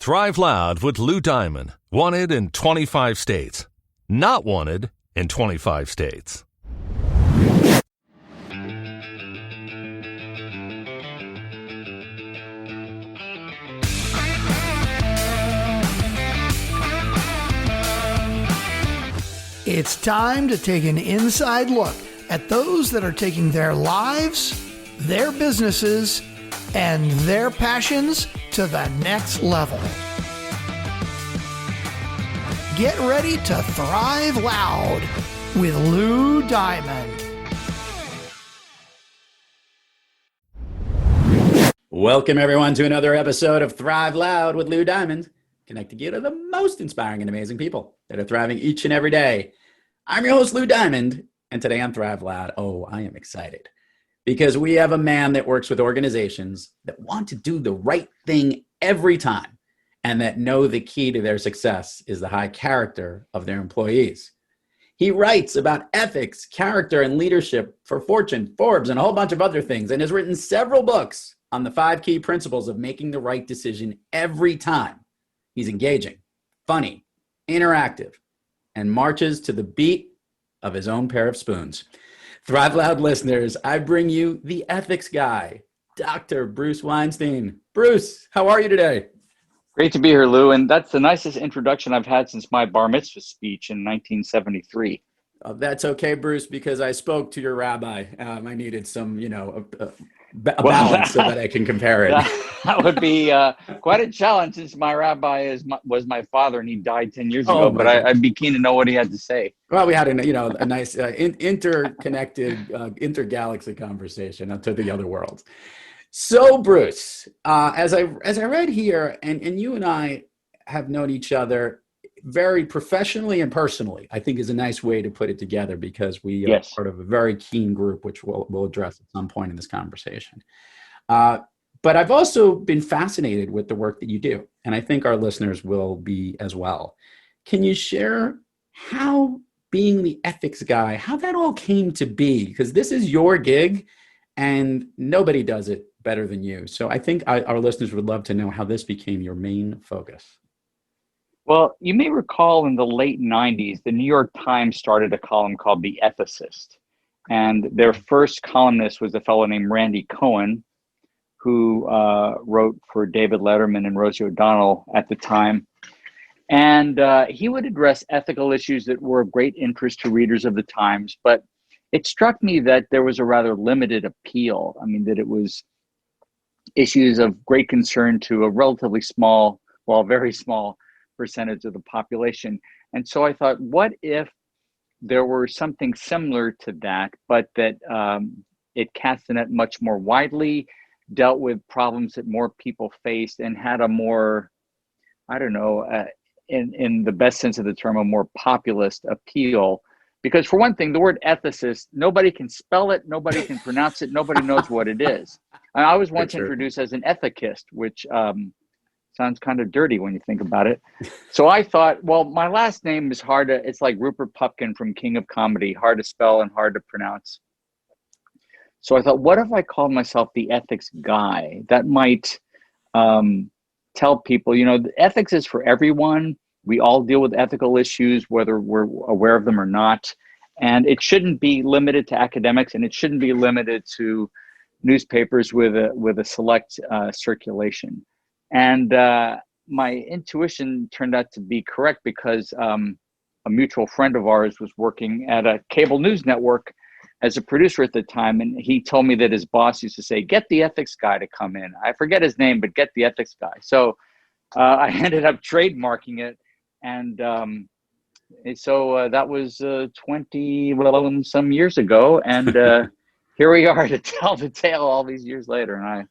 Thrive Loud with Lou Diamond. Wanted in 25 states. Not wanted in 25 states. It's time to take an inside look at those that are taking their lives, their businesses, and their passions to the next level. Get ready to thrive loud with Lou Diamond. Welcome, everyone, to another episode of Thrive Loud with Lou Diamond, connecting you to the most inspiring and amazing people that are thriving each and every day. I'm your host, Lou Diamond, and today on Thrive Loud, I am excited because we have a man that works with organizations that want to do the right thing every time and that know the key to their success is the high character of their employees. He writes about ethics, character, and leadership for Fortune, Forbes, and a whole bunch of other things, and has written several books on the 5 key principles of making the right decision every time. He's engaging, funny, interactive, and marches to the beat of his own pair of spoons. Thrive Loud listeners, I bring you the ethics guy, Dr. Bruce Weinstein. Bruce, how are you today? Great to be here, Lou. And that's the nicest introduction I've had since my bar mitzvah speech in 1973. That's okay, Bruce, because I spoke to your rabbi. I needed some, balance so that I can compare it. That would be quite a challenge since my rabbi was my father and he died 10 years ago, but I'd be keen to know what he had to say. Well, we had a nice interconnected intergalaxy conversation to the other worlds. So Bruce, as I read here, and you and I have known each other very professionally and personally, I think is a nice way to put it together because we are part of a very keen group, which we'll address at some point in this conversation. But I've also been fascinated with the work that you do, and I think our listeners will be as well. Can you share how being the ethics guy, how that all came to be? Because this is your gig, and nobody does it better than you. So I think our listeners would love to know how this became your main focus. Well, you may recall in the late 90s, the New York Times started a column called The Ethicist. And their first columnist was a fellow named Randy Cohen, who wrote for David Letterman and Rosie O'Donnell at the time. And he would address ethical issues that were of great interest to readers of the Times. But it struck me that there was a rather limited appeal. I mean, that it was issues of great concern to a relatively small, very small percentage of the population. And so I thought, what if there were something similar to that, but that it cast the net much more widely, dealt with problems that more people faced, and had a more, in the best sense of the term, a more populist appeal. Because for one thing, the word ethicist, nobody can spell it, nobody can pronounce it, nobody knows what it is. And I was once introduced as an ethicist, which sounds kind of dirty when you think about it. So I thought, well, my last name is it's like Rupert Pupkin from King of Comedy, hard to spell and hard to pronounce. So I thought, what if I called myself the ethics guy? That might tell people, ethics is for everyone. We all deal with ethical issues, whether we're aware of them or not. And it shouldn't be limited to academics, and it shouldn't be limited to newspapers with a select circulation. And my intuition turned out to be correct because a mutual friend of ours was working at a cable news network as a producer at the time. And he told me that his boss used to say, get the ethics guy to come in. I forget his name, but get the ethics guy. So I ended up trademarking it. And so that was 20 some years ago. And here we are to tell the tale all these years later. And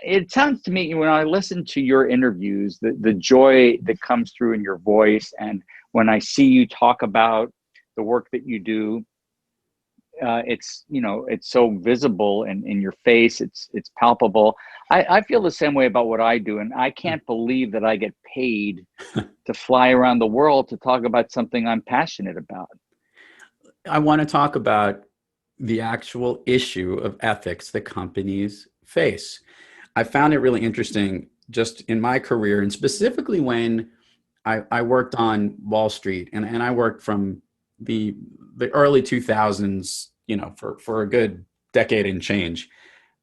it sounds to me, when I listen to your interviews, the joy that comes through in your voice, and when I see you talk about the work that you do, it's so visible in your face. It's palpable. I feel the same way about what I do, and I can't believe that I get paid to fly around the world to talk about something I'm passionate about. I want to talk about the actual issue of ethics that companies face. I found it really interesting just in my career, and specifically when I worked on Wall Street, and I worked from the early 2000s, for a good decade and change.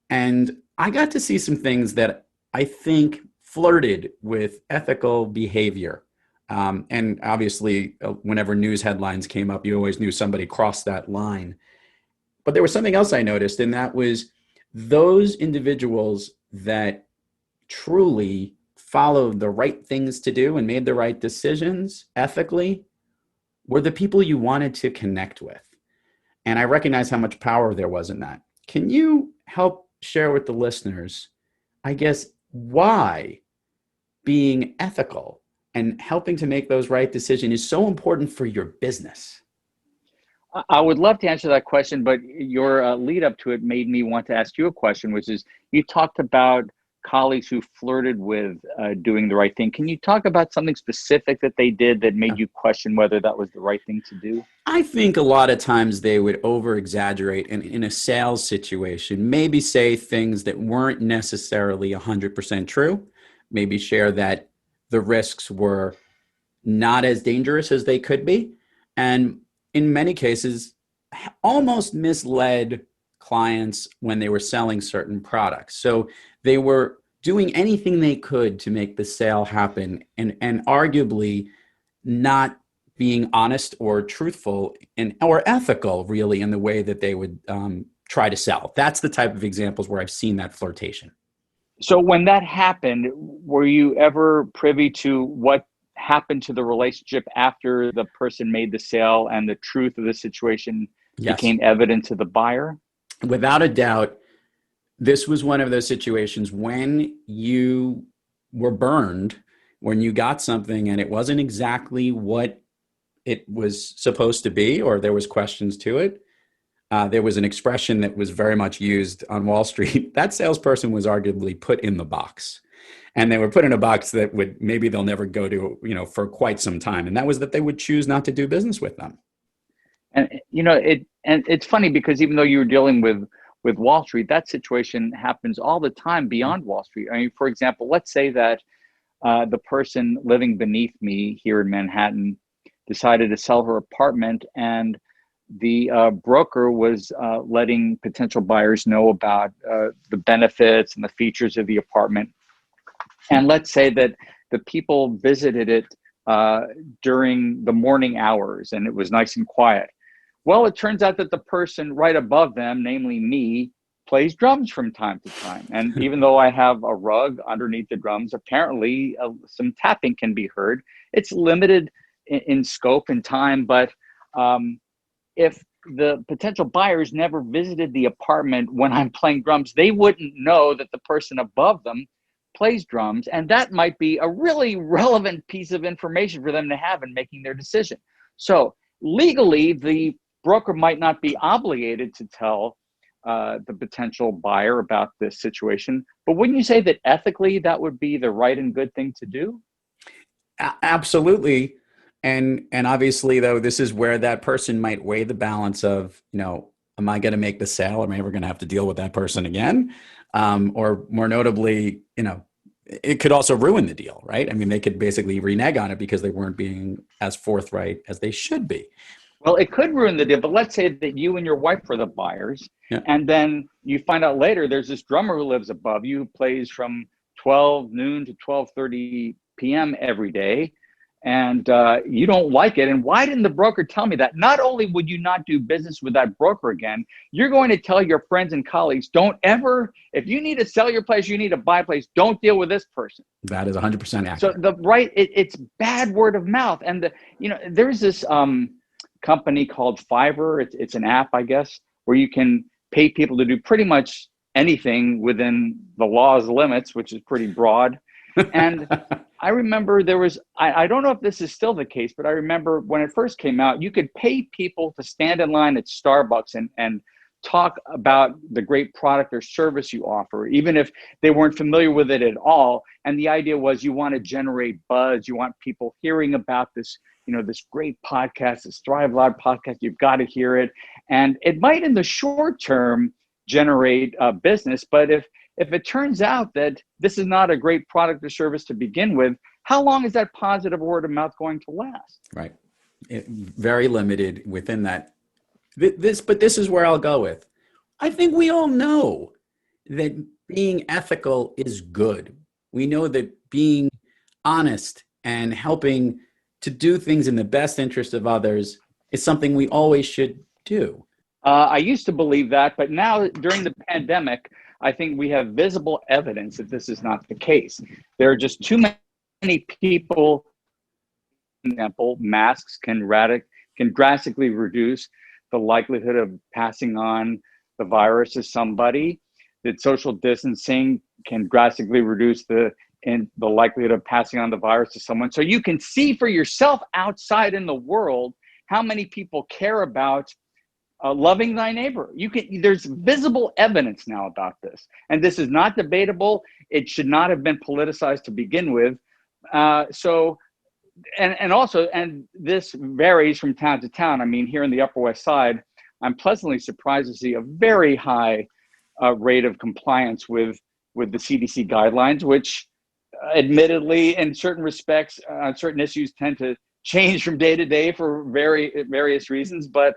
And I got to see some things that I think flirted with ethical behavior. And obviously, whenever news headlines came up, you always knew somebody crossed that line. But there was something else I noticed, and that was those individuals that truly followed the right things to do and made the right decisions ethically were the people you wanted to connect with. And I recognize how much power there was in that. Can you help share with the listeners, I guess, why being ethical and helping to make those right decisions is so important for your business? I would love to answer that question, but your lead up to it made me want to ask you a question, which is, you talked about colleagues who flirted with doing the right thing. Can you talk about something specific that they did that made you question whether that was the right thing to do? I think a lot of times they would over exaggerate in a sales situation, maybe say things that weren't necessarily 100% true, maybe share that the risks were not as dangerous as they could be. And in many cases, almost misled clients when they were selling certain products. So they were doing anything they could to make the sale happen, and arguably not being honest or truthful or ethical, really, in the way that they would try to sell. That's the type of examples where I've seen that flirtation. So when that happened, were you ever privy to what happened to the relationship after the person made the sale and the truth of the situation became evident to the buyer? Without a doubt, this was one of those situations when you were burned, when you got something and it wasn't exactly what it was supposed to be, or there was questions to it. There was an expression that was very much used on Wall Street. That salesperson was arguably put in the box. And they were put in a box that maybe they'll never go to, for quite some time. And that was that they would choose not to do business with them. And it's funny because even though you were dealing with Wall Street, that situation happens all the time beyond Wall Street. I mean, for example, let's say that the person living beneath me here in Manhattan decided to sell her apartment, and the broker was letting potential buyers know about the benefits and the features of the apartment. And let's say that the people visited it during the morning hours and it was nice and quiet. Well, it turns out that the person right above them, namely me, plays drums from time to time. And even though I have a rug underneath the drums, apparently some tapping can be heard. It's limited in scope and time, but if the potential buyers never visited the apartment when I'm playing drums, they wouldn't know that the person above them plays drums. And that might be a really relevant piece of information for them to have in making their decision. So legally, the broker might not be obligated to tell the potential buyer about this situation. But wouldn't you say that ethically that would be the right and good thing to do? Absolutely. And obviously, though, this is where that person might weigh the balance of, am I going to make the sale? Am I ever going to have to deal with that person again? Or more notably, it could also ruin the deal, right? I mean, they could basically renege on it because they weren't being as forthright as they should be. Well, it could ruin the deal, but let's say that you and your wife were the buyers, and then you find out later there's this drummer who lives above you, who plays from 12 noon to 12:30 p.m. every day, and you don't like it. And why didn't the broker tell me that? Not only would you not do business with that broker again, you're going to tell your friends and colleagues, don't ever, if you need to sell your place, you need to buy a place, don't deal with this person. That is 100% accurate. So it's bad word of mouth. And there's this company called Fiverr. It's an app, I guess, where you can pay people to do pretty much anything within the law's limits, which is pretty broad. And I remember there was, I don't know if this is still the case, but I remember when it first came out, you could pay people to stand in line at Starbucks and talk about the great product or service you offer, even if they weren't familiar with it at all. And the idea was you want to generate buzz. You want people hearing about this, this great podcast, this Thrive Loud podcast. You've got to hear it. And it might in the short term generate business, but if if it turns out that this is not a great product or service to begin with, how long is that positive word of mouth going to last? Right. Very limited within that. But this is where I'll go with. I think we all know that being ethical is good. We know that being honest and helping to do things in the best interest of others is something we always should do. I used to believe that, but now during the pandemic, I think we have visible evidence that this is not the case. There are just too many people. For example, masks can drastically reduce the likelihood of passing on the virus to somebody. That social distancing can drastically reduce the likelihood of passing on the virus to someone. So you can see for yourself outside in the world how many people care about loving thy neighbor. There's visible evidence now about this, and this is not debatable. It should not have been politicized to begin with. Also, this varies from town to town. I mean, here in the Upper West Side, I'm pleasantly surprised to see a very high rate of compliance with the CDC guidelines, which admittedly, in certain respects, on certain issues, tend to change from day to day for various reasons. But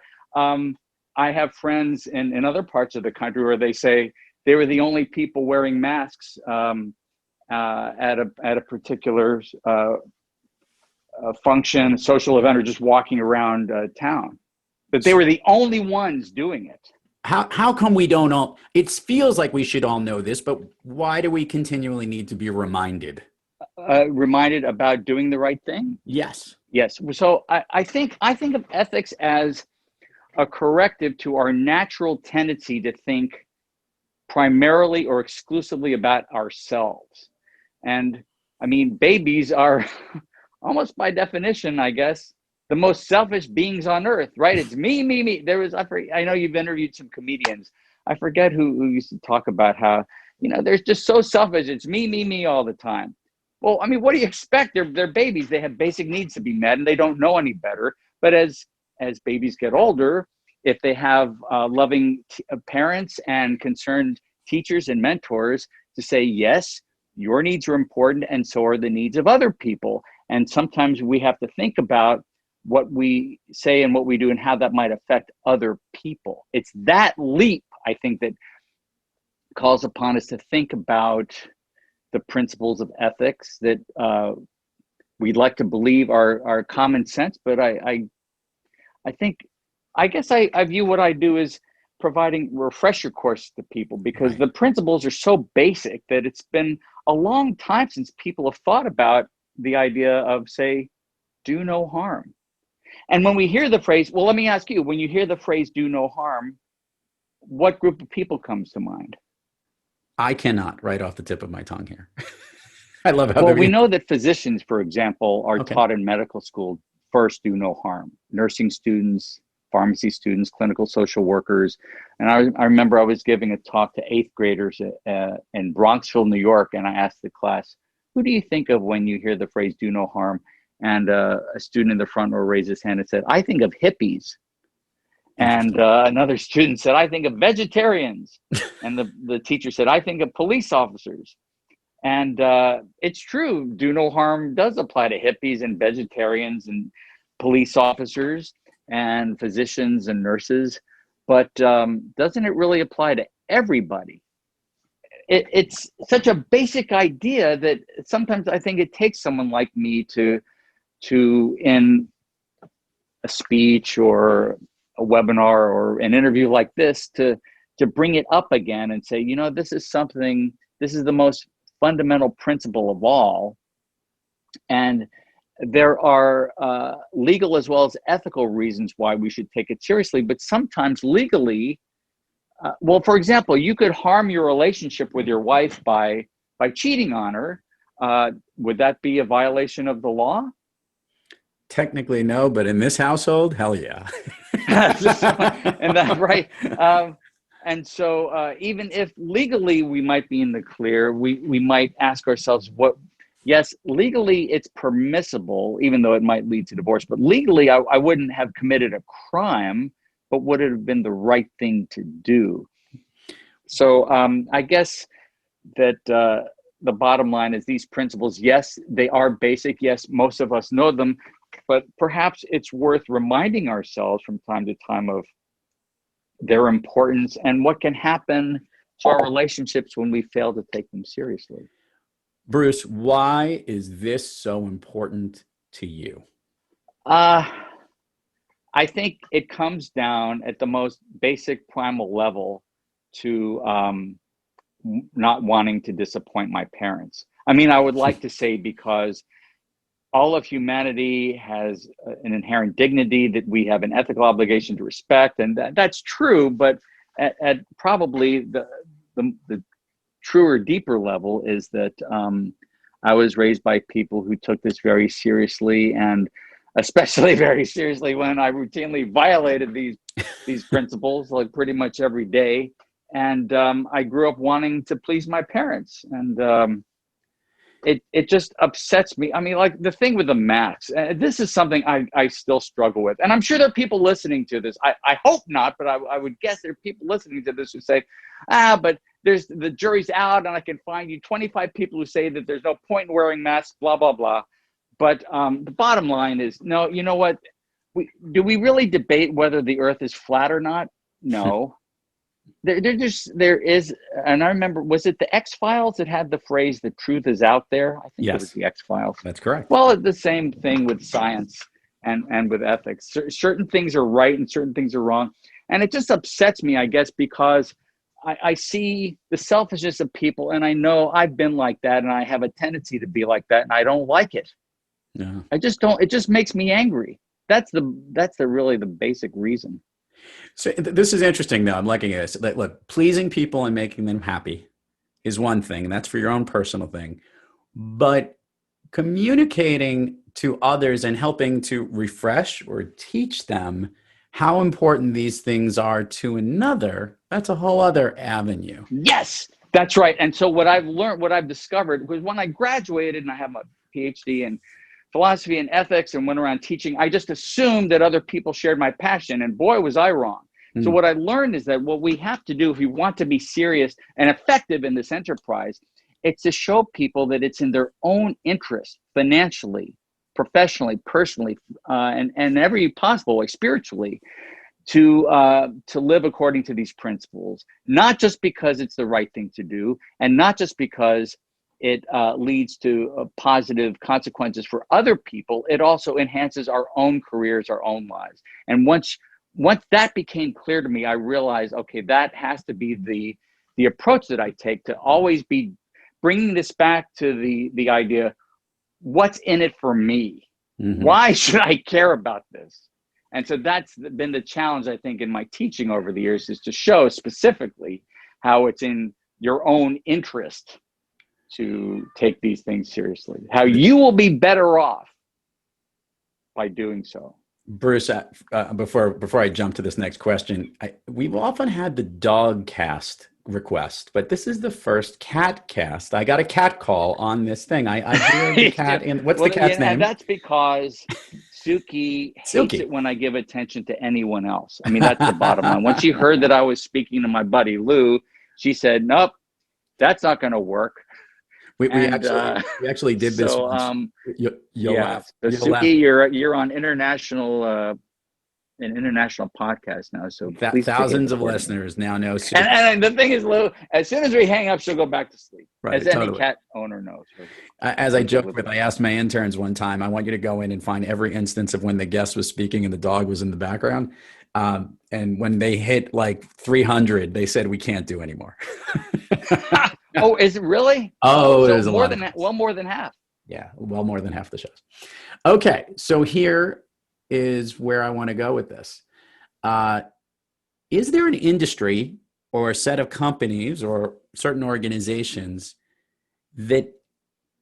I have friends in other parts of the country where they say they were the only people wearing masks at a particular function, social event, or just walking around town. That they were the only ones doing it. How come we don't all? It feels like we should all know this, but why do we continually need to be reminded? Reminded about doing the right thing? Yes. Yes. So I think of ethics as a corrective to our natural tendency to think primarily or exclusively about ourselves. And I mean, babies are almost by definition, I guess, the most selfish beings on earth, right? It's me, me, me. I know you've interviewed some comedians. I forget who used to talk about how, they're just so selfish. It's me, me, me all the time. Well, I mean, what do you expect? They're babies. They have basic needs to be met, and they don't know any better. But as babies get older, if they have loving parents and concerned teachers and mentors to say, yes, your needs are important, and so are the needs of other people. And sometimes we have to think about what we say and what we do and how that might affect other people. It's that leap, I think, that calls upon us to think about the principles of ethics that we'd like to believe are common sense. But I guess I view what I do as providing refresher courses to people, because Right. The principles are so basic that it's been a long time since people have thought about the idea of, say, do no harm. And when we hear the phrase, well, let me ask you, when you hear the phrase do no harm, what group of people comes to mind? I cannot right off the tip of my tongue here. I love how Well, we know that physicians, for example, are Okay. taught in medical school, first, do no harm. Nursing students, pharmacy students, clinical social workers. And I remember I was giving a talk to 8th graders in Bronxville, New York, and I asked the class, who do you think of when you hear the phrase do no harm? And a student in the front row raised his hand and said, I think of hippies. And another student said, I think of vegetarians. And the teacher said, I think of police officers. And it's true, do no harm does apply to hippies and vegetarians and police officers and physicians and nurses, but doesn't it really apply to everybody? It's such a basic idea that sometimes I think it takes someone like me to in a speech or a webinar or an interview like this to bring it up again and say, this is the most fundamental principle of all. And there are legal as well as ethical reasons why we should take it seriously. But sometimes legally, for example, you could harm your relationship with your wife by cheating on her. Would that be a violation of the law? Technically, no, but in this household, hell yeah. And that's right. And so even if legally we might be in the clear, we might ask ourselves, yes, legally it's permissible, even though it might lead to divorce, but legally I wouldn't have committed a crime, but would it have been the right thing to do? So I guess that the bottom line is these principles, yes, they are basic. Yes, most of us know them, but perhaps it's worth reminding ourselves from time to time of their importance and what can happen to our relationships when we fail to take them seriously. Bruce, why is this so important to you? I think it comes down at the most basic primal level to not wanting to disappoint my parents. I mean, I would like to say because all of humanity has an inherent dignity that we have an ethical obligation to respect, and that's true. But at probably the truer, deeper level is that I was raised by people who took this very seriously, and especially very seriously when I routinely violated these principles, like pretty much every day. And I grew up wanting to please my parents, and it just upsets me. I mean, like the thing with the masks, this is something I still struggle with. And I'm sure there are people listening to this. I hope not, but I would guess there are people listening to this who say, but the jury's out and I can find you 25 people who say that there's no point in wearing masks, blah, blah, blah. But the bottom line is, no, you know what? Do we really debate whether the earth is flat or not? No. There is, and I remember, was it the X-Files that had the phrase, the truth is out there? I think it was the X-Files. That's correct. Well, it's the same thing with science and with ethics. Certain things are right and certain things are wrong. And it just upsets me, I guess, because I see the selfishness of people, and I know I've been like that, and I have a tendency to be like that, and I don't like it. Yeah. I just don't. It just makes me angry. That's really the basic reason. So this is interesting, though. I'm looking at this. Look, pleasing people and making them happy is one thing, and that's for your own personal thing. But communicating to others and helping to refresh or teach them how important these things are to another, that's a whole other avenue. Yes, that's right. And so what I've learned, what I've discovered was when I graduated and I have my PhD in philosophy and ethics and went around teaching, I just assumed that other people shared my passion, and boy, was I wrong. So what I learned is that what we have to do if we want to be serious and effective in this enterprise, it's to show people that it's in their own interest, financially, professionally, personally, and every possible way, spiritually, to live according to these principles, not just because it's the right thing to do, and not just because it leads to positive consequences for other people. It also enhances our own careers, our own lives. And once that became clear to me, I realized, okay, that has to be the approach that I take, to always be bringing this back to the idea, what's in it for me? Mm-hmm. Why should I care about this? And so that's been the challenge, I think, in my teaching over the years, is to show specifically how it's in your own interest to take these things seriously, how you will be better off by doing so. Bruce, before I jump to this next question, we've often had the dog cast request, but this is the first cat cast. I got a cat call on this thing. I hear the cat. What's the cat's name? That's because Suki hates it when I give attention to anyone else. I mean, that's the bottom line. When she heard that I was speaking to my buddy Lou, she said, "Nope, that's not going to work." We actually did this. So, you'll laugh. So Suki, you're on an international podcast now. So thousands of listeners now know. And the thing is, Lou, as soon as we hang up, she'll go back to sleep. Right, as any cat owner knows. As I joked with, I asked my interns one time, I want you to go in and find every instance of when the guest was speaking and the dog was in the background. And when they hit like 300, they said, we can't do anymore. Oh, is it really? Oh, so there's more than half. Yeah, well, more than half the shows. Okay, so here is where I want to go with this. Is there an industry or a set of companies or certain organizations that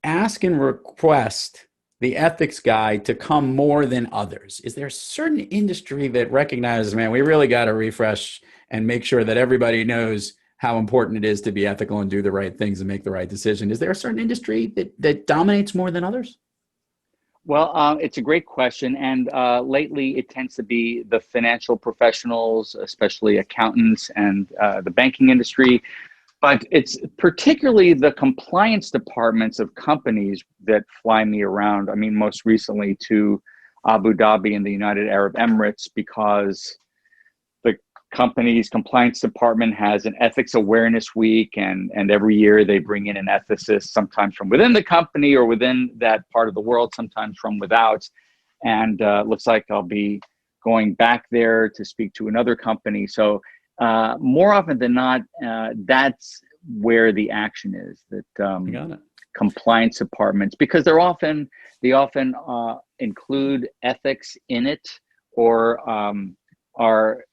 ask and request the ethics guy to come more than others? Is there a certain industry that recognizes, man, we really got to refresh and make sure that everybody knows how important it is to be ethical and do the right things and make the right decision? Is there a certain industry that dominates more than others? Well, it's a great question. And lately it tends to be the financial professionals, especially accountants and the banking industry. But it's particularly the compliance departments of companies that fly me around. I mean, most recently to Abu Dhabi and the United Arab Emirates, because the company's compliance department has an ethics awareness week, and every year they bring in an ethicist, sometimes from within the company or within that part of the world, sometimes from without. And looks like I'll be going back there to speak to another company. So more often than not, that's where the action is, that compliance departments, because they often include ethics in it, or are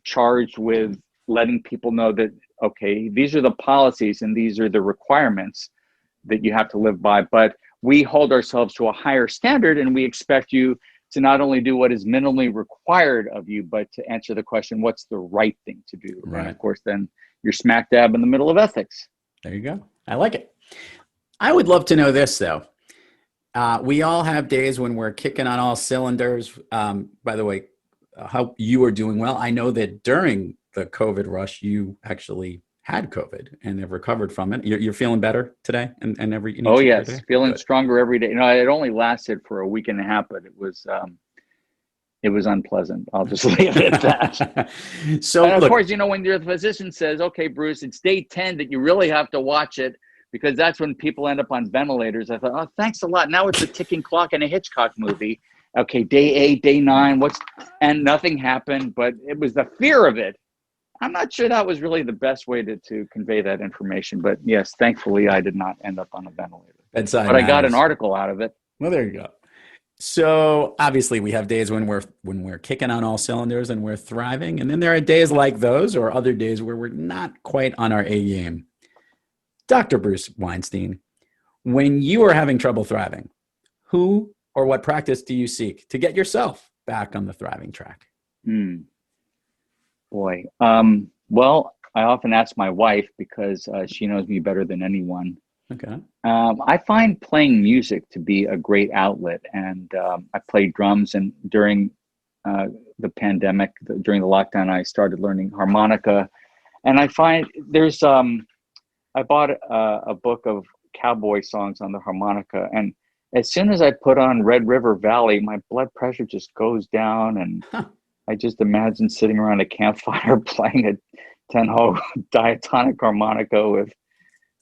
charged with letting people know that, okay, these are the policies and these are the requirements that you have to live by, but we hold ourselves to a higher standard, and we expect you to not only do what is minimally required of you, but to answer the question, what's the right thing to do? Right. And of course, then you're smack dab in the middle of ethics. There you go. I like it. I would love to know this, though. We all have days when we're kicking on all cylinders. By the way, hope you are doing well. I know that during the COVID rush, you actually had COVID and have recovered from it. You're feeling better today and every. Oh yes, feeling stronger every day. You know, it only lasted for a week and a half, but it was unpleasant. I'll just leave it at that. So, and of course, you know, when your physician says, "Okay, Bruce, it's day 10 that you really have to watch it," because that's when people end up on ventilators. I thought, oh, thanks a lot. Now it's a ticking clock in a Hitchcock movie. Okay, day 8, day 9, and nothing happened, but it was the fear of it. I'm not sure that was really the best way to convey that information, but yes, thankfully I did not end up on a ventilator. Bedside but matters. I got an article out of it. Well, there you go. So obviously we have days when we're kicking on all cylinders and we're thriving, and then there are days like those or other days where we're not quite on our A game. Dr. Bruce Weinstein, when you are having trouble thriving, who or what practice do you seek to get yourself back on the thriving track? Boy. Well, I often ask my wife because she knows me better than anyone. Okay. I find playing music to be a great outlet, and I played drums, and during the pandemic, during the lockdown, I started learning harmonica, and I find there's I bought a book of cowboy songs on the harmonica, and as soon as I put on Red River Valley, my blood pressure just goes down, and I just imagine sitting around a campfire playing a 10-hole diatonic harmonica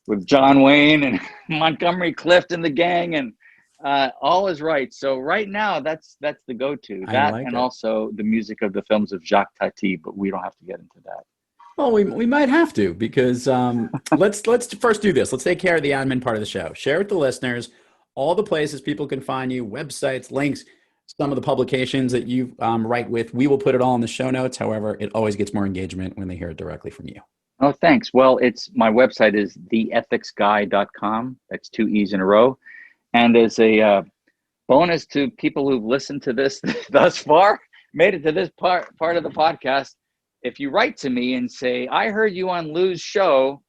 with John Wayne and Montgomery Clift and the gang, and all is right. So right now, that's the go-to. That and also the music of the films of Jacques Tati, but we don't have to get into that. Well, we might have to, because let's first do this. Let's take care of the admin part of the show. Share with the listeners all the places people can find you, websites, links, some of the publications that you write with. We will put it all in the show notes. However, it always gets more engagement when they hear it directly from you. Oh, thanks. Well, my website is theethicsguy.com. That's 2 E's in a row. And as a bonus to people who've listened to this thus far, made it to this part of the podcast, if you write to me and say, I heard you on Lou's show,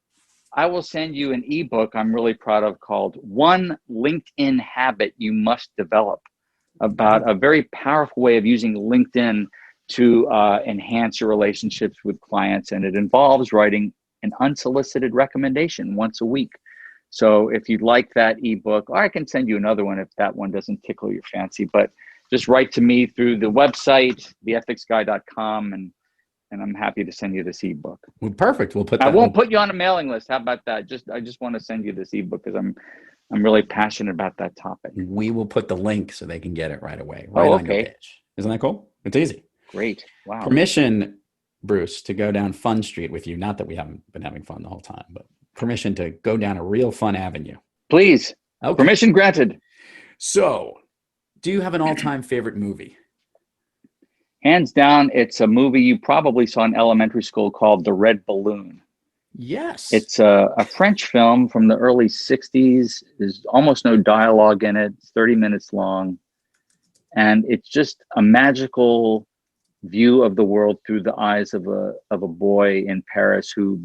I will send you an ebook I'm really proud of called One LinkedIn Habit You Must Develop, about a very powerful way of using LinkedIn to enhance your relationships with clients. And it involves writing an unsolicited recommendation once a week. So if you'd like that ebook, or I can send you another one if that one doesn't tickle your fancy, but just write to me through the website, theethicsguy.com, and I'm happy to send you this ebook. Well, perfect. We'll put that. I won't put you on a mailing list. How about that? I just want to send you this ebook because I'm really passionate about that topic. We will put the link so they can get it right away. Right on your page. Isn't that cool? It's easy. Great. Wow. Permission, Bruce, to go down Fun Street with you. Not that we haven't been having fun the whole time, but permission to go down a real fun avenue. Please. Okay. Permission granted. So, do you have an all-time favorite movie? Hands down, it's a movie you probably saw in elementary school called The Red Balloon. Yes. It's a French film from the early 60s. There's almost no dialogue in it. It's 30 minutes long. And it's just a magical view of the world through the eyes of a boy in Paris who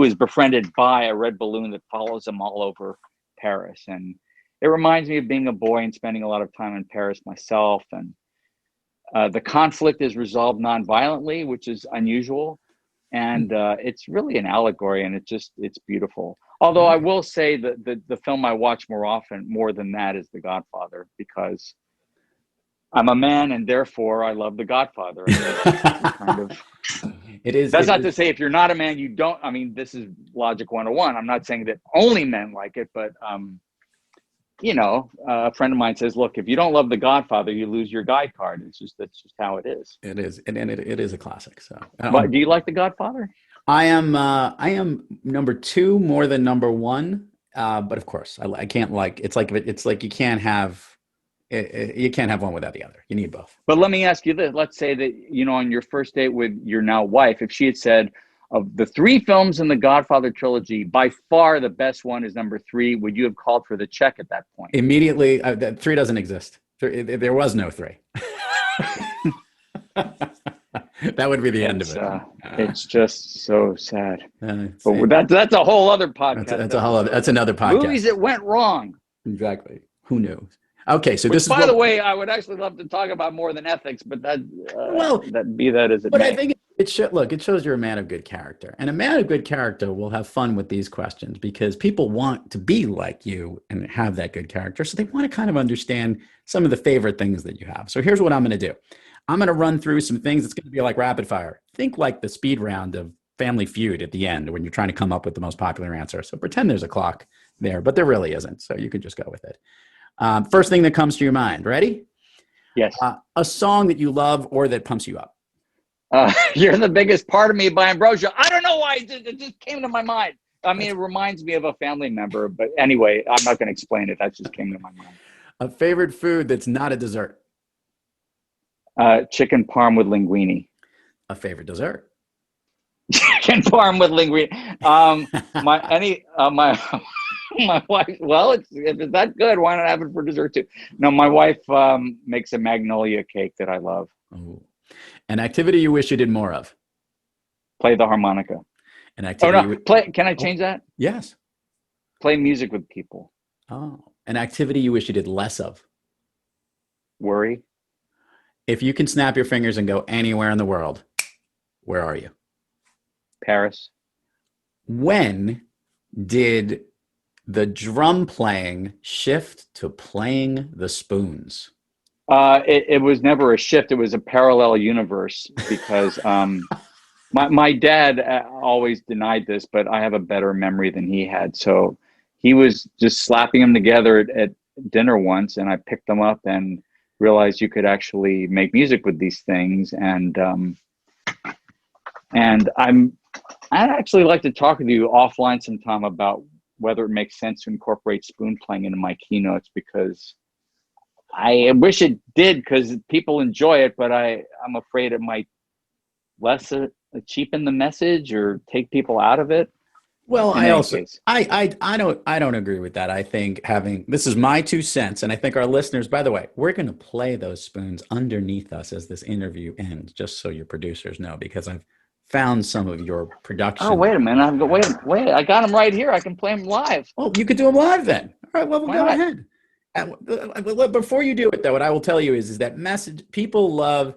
is befriended by a red balloon that follows him all over Paris. And it reminds me of being a boy and spending a lot of time in Paris myself. And the conflict is resolved non-violently, which is unusual. And it's really an allegory, and it's beautiful. Although I will say that the film I watch more than that is The Godfather, because I'm a man and therefore I love The Godfather. Kind of. It is. That's not to say if you're not a man, you don't. I mean, this is Logic 101. I'm not saying that only men like it, but a friend of mine says, look, if you don't love The Godfather, you lose your guy card. That's just how it is. It is, and it is a classic. So, but do you like The Godfather? I am number 2 more than number 1. But of course, I can't like. It's like you can't have one without the other. You need both. But let me ask you this: let's say that on your first date with your now wife, if she had said, of the 3 films in the Godfather trilogy, by far the best one is number 3, would you have called for the check at that point? Immediately, 3 doesn't exist. There was no 3. That would be the end of it. It's just so sad. But that's a whole other podcast. That's another podcast. Movies that went wrong. Exactly. Who knew? Okay, so by the way, I would actually love to talk about more than ethics, but that as it may. But I think it shows you're a man of good character, and a man of good character will have fun with these questions because people want to be like you and have that good character, so they want to kind of understand some of the favorite things that you have. So here's what I'm going to do. I'm going to run through some things. It's going to be like rapid fire. Think like the speed round of Family Feud at the end when you're trying to come up with the most popular answer. So pretend there's a clock there, but there really isn't. So you can just go with it. First thing that comes to your mind. Ready? Yes. A song that you love or that pumps you up. You're the Biggest Part of Me by Ambrosia. I don't know why it just came to my mind. I mean, it reminds me of a family member, but anyway, I'm not going to explain it. That just came to my mind. A favorite food that's not a dessert. Chicken parm with linguine. A favorite dessert. Chicken parm with linguine. My wife. Well, if it's that good, why not have it for dessert too? No, my wife makes a magnolia cake that I love. Oh. An activity you wish you did more of. Play the harmonica. An activity. Play. Can I change that? Yes. Play music with people. Oh, an activity you wish you did less of. Worry. If you can snap your fingers and go anywhere in the world, where are you? Paris. When did the drum playing shift to playing the spoons? It was never a shift. It was a parallel universe because my dad always denied this, but I have a better memory than he had. So he was just slapping them together at dinner once, and I picked them up and realized you could actually make music with these things. And I'd actually like to talk with you offline sometime about whether it makes sense to incorporate spoon playing into my keynotes, because I wish it did, because people enjoy it, but I'm afraid it might cheapen the message or take people out of it. Well, I don't agree with that. I think this is my 2 cents, and I think our listeners, by the way, we're going to play those spoons underneath us as this interview ends, just so your producers know, because I've found some of your production. Oh, wait a minute. Wait. I got them right here. I can play them live. Oh, you could do them live then. All right, well, go ahead. Before you do it, though, what I will tell you is that people love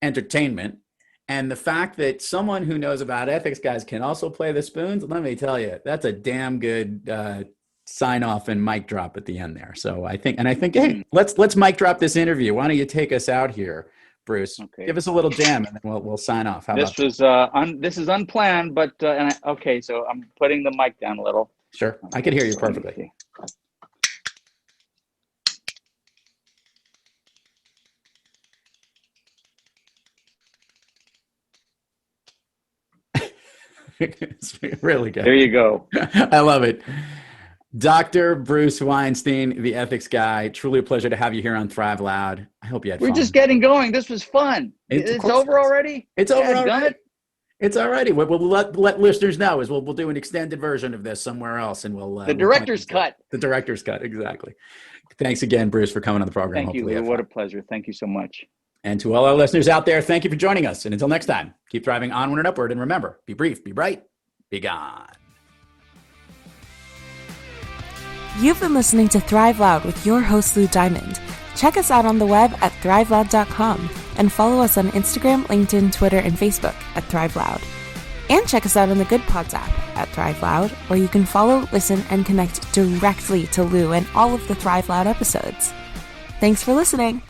entertainment. And the fact that someone who knows about ethics, guys, can also play the spoons, let me tell you, that's a damn good sign off and mic drop at the end there. So I think, hey, let's mic drop this interview. Why don't you take us out here, Bruce? Okay. Give us a little jam, and then we'll sign off. This is unplanned, but okay. So I'm putting the mic down a little. Sure, I can hear you perfectly. It's really good. There you go. I love it. Dr. Bruce Weinstein, the ethics guy. Truly a pleasure to have you here on Thrive Loud. I hope you had fun. We're just getting going. This was fun. It's over already? It's over already. It's already. We'll let listeners know is we'll do an extended version of this somewhere else, and we'll the director's cut. The director's cut, exactly. Thanks again, Bruce, for coming on the program. Thank you, Lou. What a pleasure. Thank you so much. And to all our listeners out there, thank you for joining us. And until next time, keep thriving onward and upward. And remember, be brief, be bright, be gone. You've been listening to Thrive Loud with your host, Lou Diamond. Check us out on the web at thriveloud.com and follow us on Instagram, LinkedIn, Twitter, and Facebook at Thrive Loud. And check us out on the Good Pods app at Thrive Loud, where you can follow, listen, and connect directly to Lou and all of the Thrive Loud episodes. Thanks for listening.